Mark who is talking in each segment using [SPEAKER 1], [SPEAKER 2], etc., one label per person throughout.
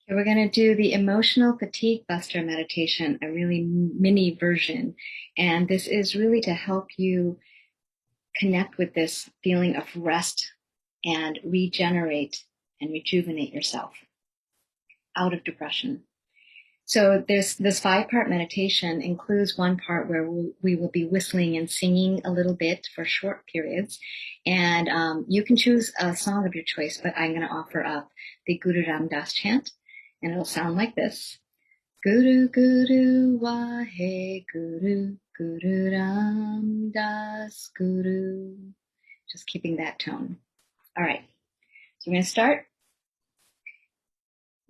[SPEAKER 1] Okay, we're going to do the emotional fatigue buster meditation, a really mini version. And this is really to help you connect with this feeling of rest and regenerate and rejuvenate yourself out of depression. So this 5-part meditation includes one part where we will be whistling and singing a little bit for short periods. And you can choose a song of your choice, but I'm going to offer up the Guru Ram Das chant, and it'll sound like this. Guru Guru Wahe Guru Guru Ram Das Guru. Just keeping that tone. All right, so we're going to start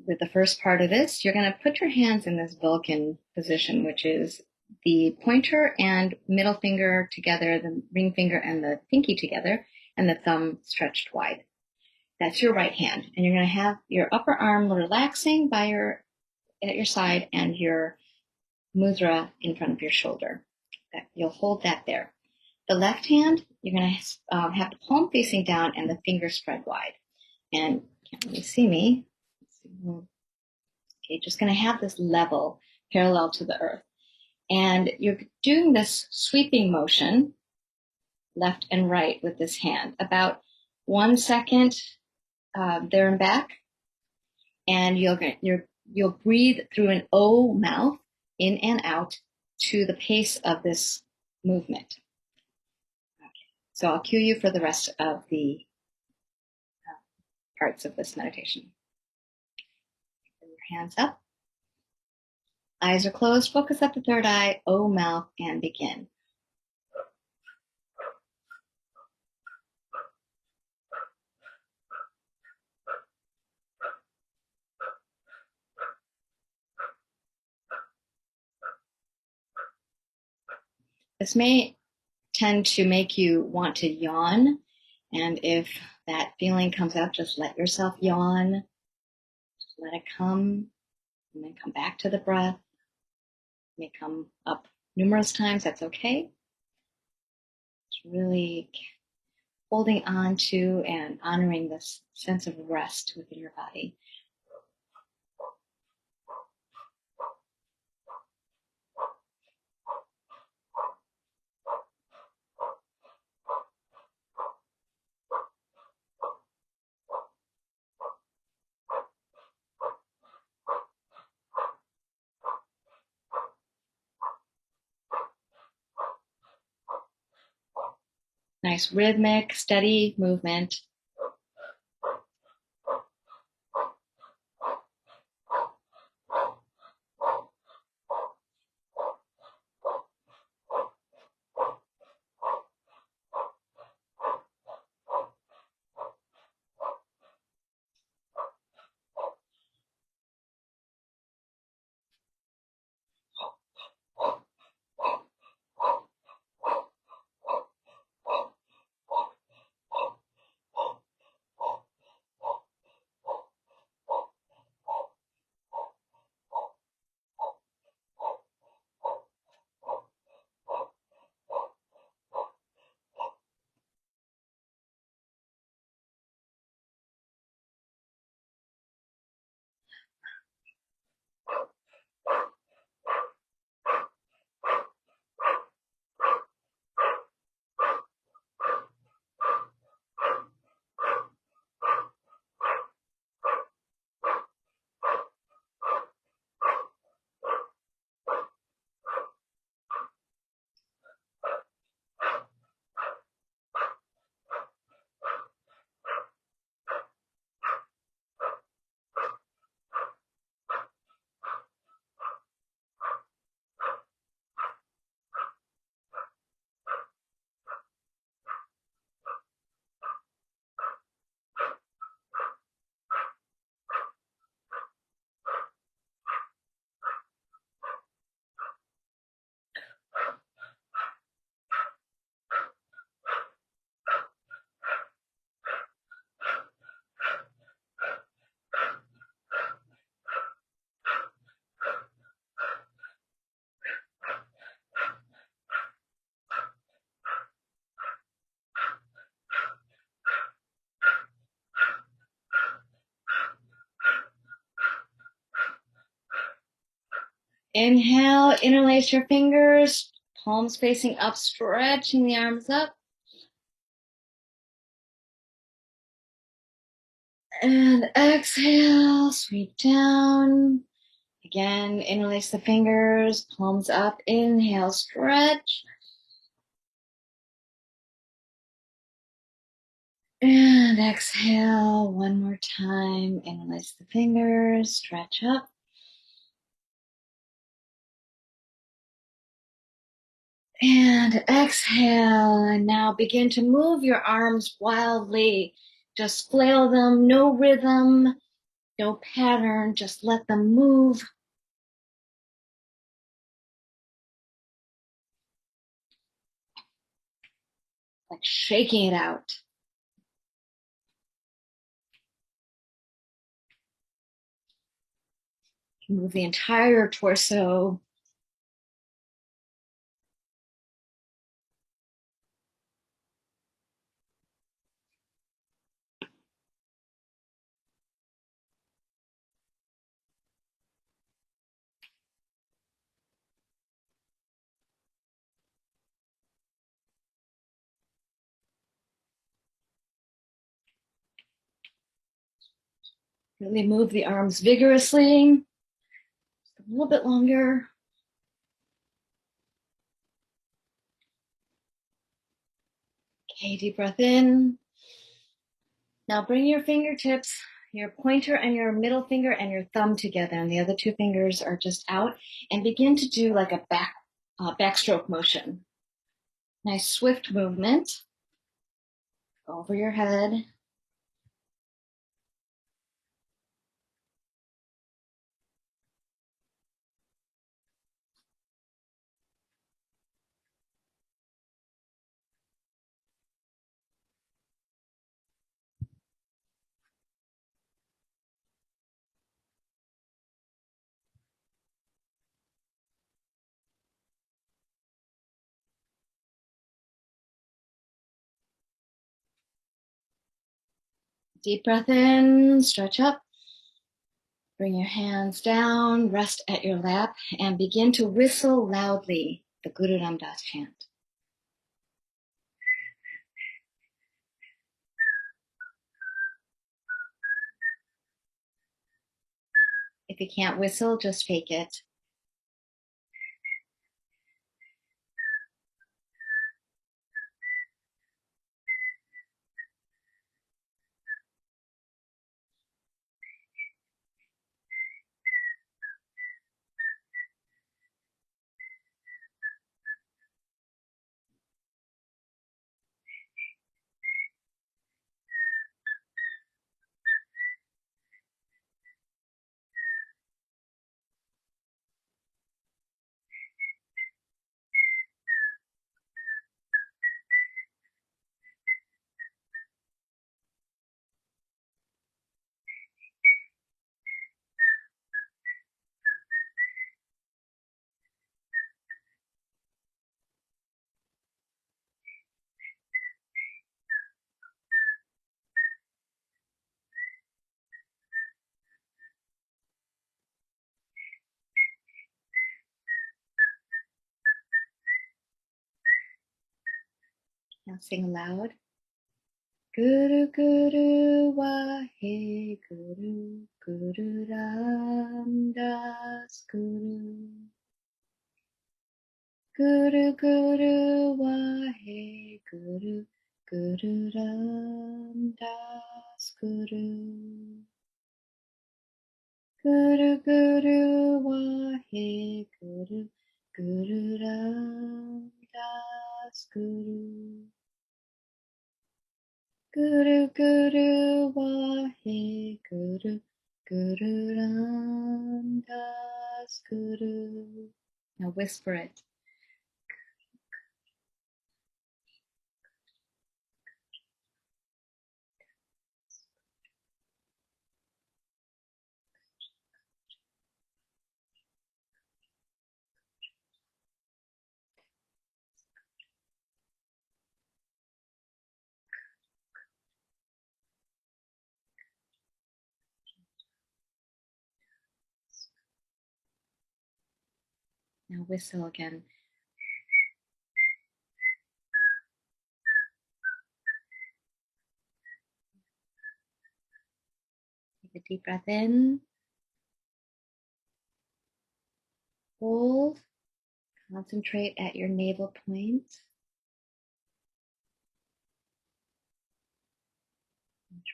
[SPEAKER 1] with the first part of this. You're going to put your hands in this Vulcan position, which is the pointer and middle finger together, the ring finger and the pinky together, and the thumb stretched wide. That's your right hand. And you're going to have your upper arm relaxing at your side and your mudra in front of your shoulder. You'll hold that there. The left hand, you're going to have the palm facing down and the finger spread wide. And can't really see me. Okay, just going to have this level parallel to the earth. And you're doing this sweeping motion, left and right with this hand, about 1 second there and back. And you'll breathe through an O mouth, in and out, to the pace of this movement. Okay. So I'll cue you for the rest of the parts of this meditation. Bring your hands up. Eyes are closed. Focus up the third eye, O mouth, and begin. This may tend to make you want to yawn. And if that feeling comes up, just let yourself yawn. Just let it come, and then come back to the breath. It may come up numerous times. That's okay. It's really holding on to and honoring this sense of rest within your body. Nice rhythmic, steady movement. Inhale, interlace your fingers, palms facing up, stretching the arms up. And exhale, sweep down. Again, interlace the fingers, palms up. Inhale, stretch. And exhale, one more time. Interlace the fingers, stretch up. And exhale, and now begin to move your arms wildly. Just flail them, no rhythm, no pattern, just let them move. Like shaking it out. Move the entire torso. Really move the arms vigorously. A little bit longer. Okay, deep breath in. Now bring your fingertips, your pointer and your middle finger and your thumb together, and the other two fingers are just out, and begin to do like a backstroke motion. Nice swift movement over your head. Deep breath in, stretch up. Bring your hands down, rest at your lap, and begin to whistle loudly the Guru Ram Das chant. If you can't whistle, just fake it. Now sing aloud. Guru Guru Wahe Guru Guru Ram Das Guru. Guru Guru Wahe Guru Guru Ram Das Guru. Guru Guru Wahe Guru Guru Ram Das Guru. Guru Guru Wahe Guru Guru Ram Das Guru. Now whisper it. Now whistle again. Take a deep breath in. Hold. Concentrate at your navel point.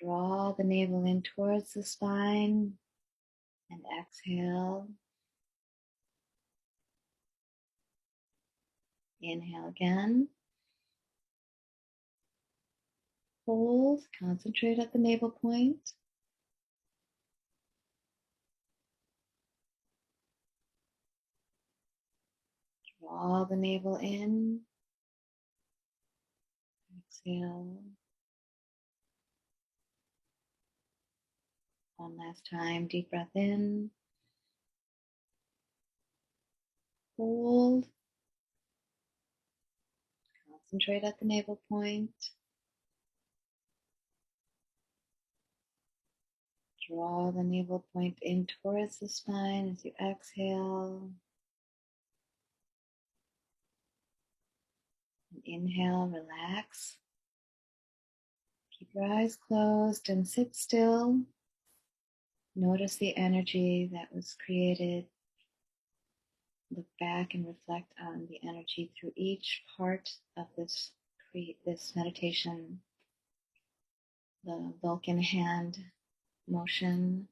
[SPEAKER 1] Draw the navel in towards the spine and exhale. Inhale again. Hold. Concentrate at the navel point. Draw the navel in. Exhale. One last time. Deep breath in. Hold. Concentrate at the navel point. Draw the navel point in towards the spine as you exhale. And inhale, relax. Keep your eyes closed and sit still. Notice the energy that was created. Look back and reflect on the energy through each part of this meditation. The Vulcan hand motion,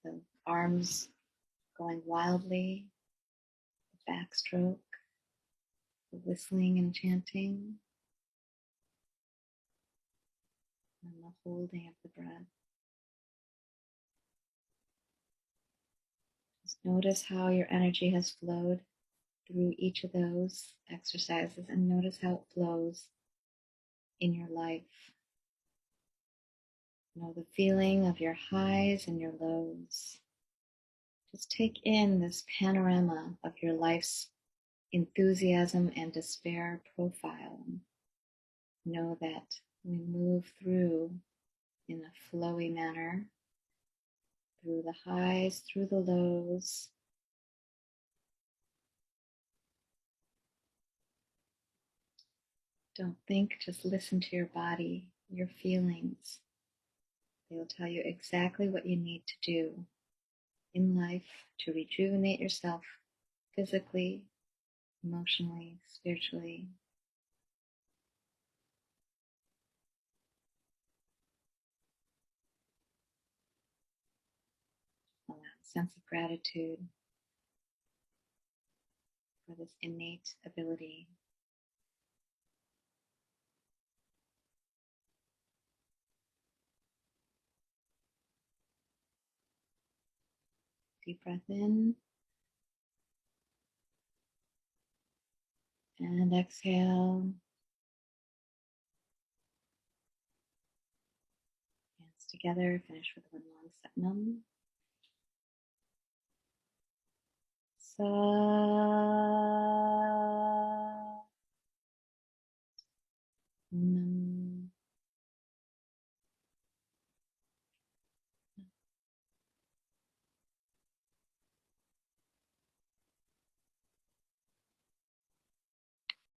[SPEAKER 1] the arms going wildly, the backstroke, the whistling and chanting, and the holding of the breath. Just notice how your energy has flowed through each of those exercises and notice how it flows in your life. Know the feeling of your highs and your lows. Just take in this panorama of your life's enthusiasm and despair profile. Know that we move through in a flowy manner, through the highs, through the lows. Don't think, just listen to your body, your feelings. They will tell you exactly what you need to do in life to rejuvenate yourself physically, emotionally, spiritually. Allow a sense of gratitude for this innate ability. Deep breath in and exhale. Hands together, finish with one long satnam. Sa Nam